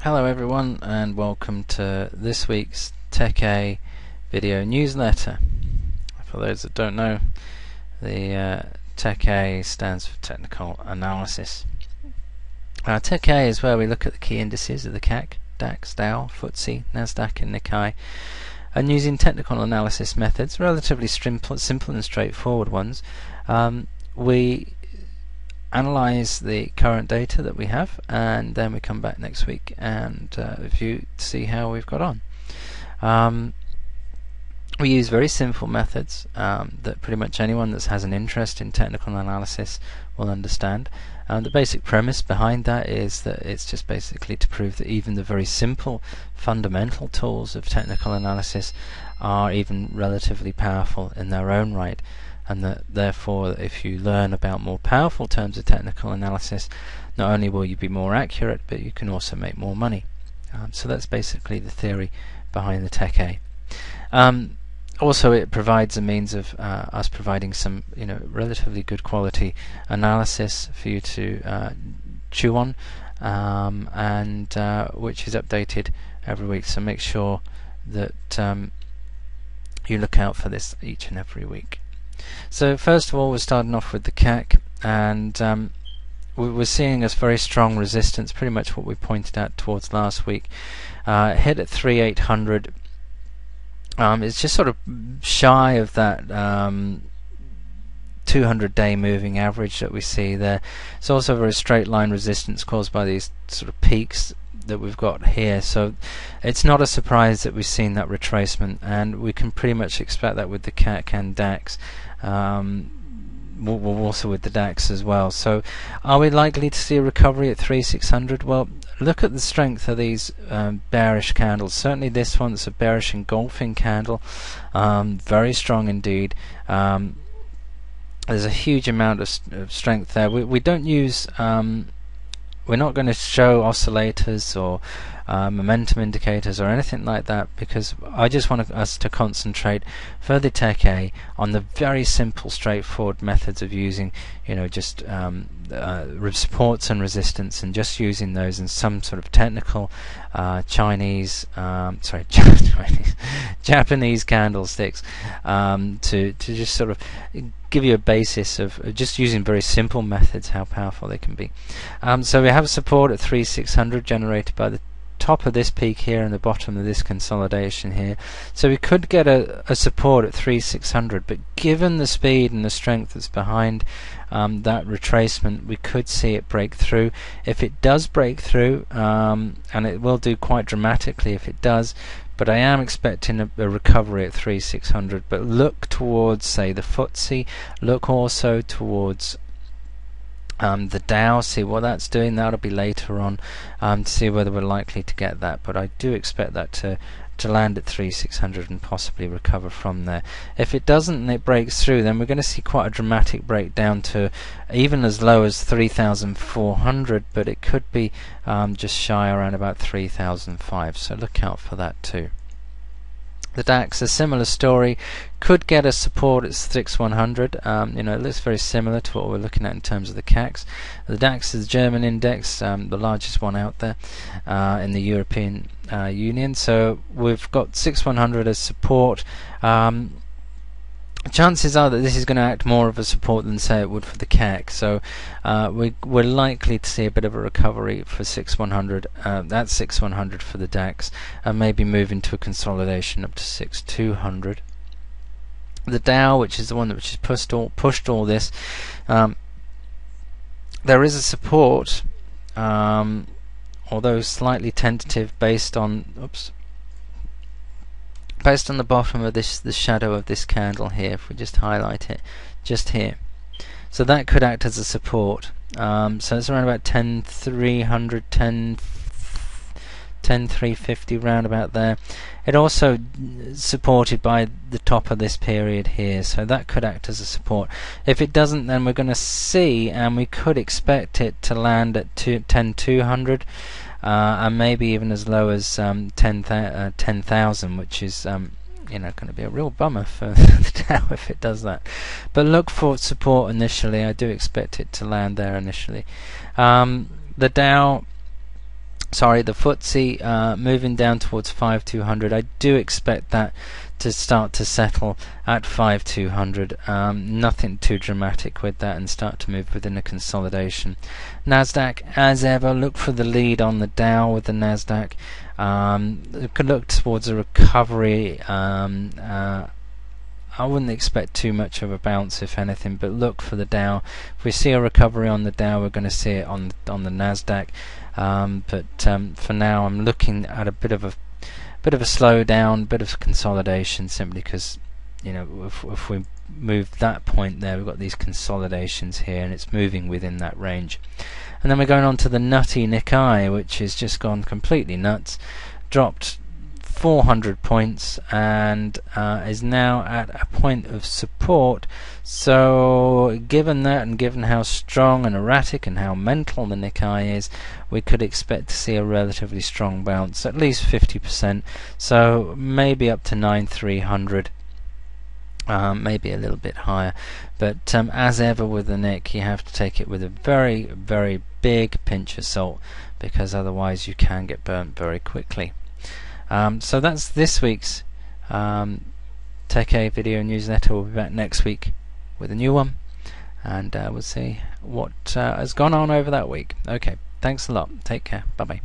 Hello everyone, and welcome to this week's TechA video newsletter. For those that don't know, the TechA stands for Technical Analysis. TechA is where we look at the key indices of the CAC, DAX, Dow, FTSE, Nasdaq and Nikkei, and using technical analysis methods, relatively simple and straightforward ones, we analyze the current data that we have, and then we come back next week and review to see how we've got on. We use very simple methods that pretty much anyone that has an interest in technical analysis will understand. The basic premise behind that is that it's just basically to prove that even the very simple fundamental tools of technical analysis are even relatively powerful in their own right, and that therefore if you learn about more powerful terms of technical analysis, not only will you be more accurate, but you can also make more money. So that's basically the theory behind the TechA. Also, it provides a means of us providing some relatively good quality analysis for you to chew on, and which is updated every week, so make sure that you look out for this each and every week. So first of all, we're starting off with the CAC, and we're seeing a very strong resistance, pretty much what we pointed out towards last week. Hit at 3,800. It's just sort of shy of that 200-day moving average that we see there. It's also a very straight line resistance caused by these sort of peaks that we've got here, so it's not a surprise that we've seen that retracement, and we can pretty much expect that with the CAC and DAX. Also with the DAX as well. So are we likely to see a recovery at 3,600? Well, look at the strength of these bearish candles. Certainly this one's a bearish engulfing candle, very strong indeed. There's a huge amount of strength there. We don't use we're not going to show oscillators or momentum indicators or anything like that, because I just want us to concentrate for the TechA on the very simple, straightforward methods of using, just supports and resistance, and just using those in some sort of technical Japanese candlesticks to just sort of give you a basis of just using very simple methods, how powerful they can be. So we have a support at 3,600 generated by the top of this peak here and the bottom of this consolidation here. So we could get a support at 3,600, but given the speed and the strength that's behind that retracement, we could see it break through. If it does break through, and it will do quite dramatically if it does, but I am expecting a recovery at 3,600. But look towards, say, the FTSE, look also towards the Dow, see what that's doing. That'll be later on, to see whether we're likely to get that, but I do expect that to land at 3,600 and possibly recover from there. If it doesn't and it breaks through, then we're going to see quite a dramatic breakdown to even as low as 3,400, but it could be just shy around about 3,005, so look out for that too. The DAX, a similar story, could get a support at 6,100. It looks very similar to what we're looking at in terms of the CACs. The DAX is the German index, the largest one out there in the European Union. So we've got 6,100 as support. Chances are that this is going to act more of a support than, say, it would for the CAC. So we're likely to see a bit of a recovery for 6,100. That's 6,100 for the DAX, and maybe move into a consolidation up to 6,200. The Dow, which is the one which has pushed all this, there is a support, although slightly tentative, based on the bottom of the shadow of this candle here. If we just highlight it just here, so that could act as a support. So it's around about 10,300, 10,350, round about there. It also supported by the top of this period here, so that could act as a support. If it doesn't, then we're going to see, and we could expect it to land at 10,200. And maybe even as low as 10,000, which is going to be a real bummer for the Dow if it does that. But look for support initially. I do expect it to land there initially. The Dow the FTSE moving down towards 5200. I do expect that to start to settle at 5200. Nothing too dramatic with that, and start to move within a consolidation. Nasdaq, as ever, look for the lead on the Dow with the Nasdaq. Could look towards a recovery. I wouldn't expect too much of a bounce, if anything, but look for the Dow. If we see a recovery on the Dow, we're going to see it on the Nasdaq. For now, I'm looking at a bit of a slowdown, bit of consolidation, simply because, you know, if we move that point there, we've got these consolidations here, and it's moving within that range. And then we're going on to the nutty Nikkei, which has just gone completely nuts, dropped 400 points, and is now at a point of support. So given that, and given how strong and erratic and how mental the Nikkei is, we could expect to see a relatively strong bounce, at least 50%, so maybe up to 9,300. Maybe a little bit higher, but as ever with the Nick, you have to take it with a very, very big pinch of salt, because otherwise you can get burnt very quickly. So that's this week's Tech A video newsletter. We'll be back next week with a new one, and we'll see what has gone on over that week. Okay, thanks a lot. Take care. Bye bye.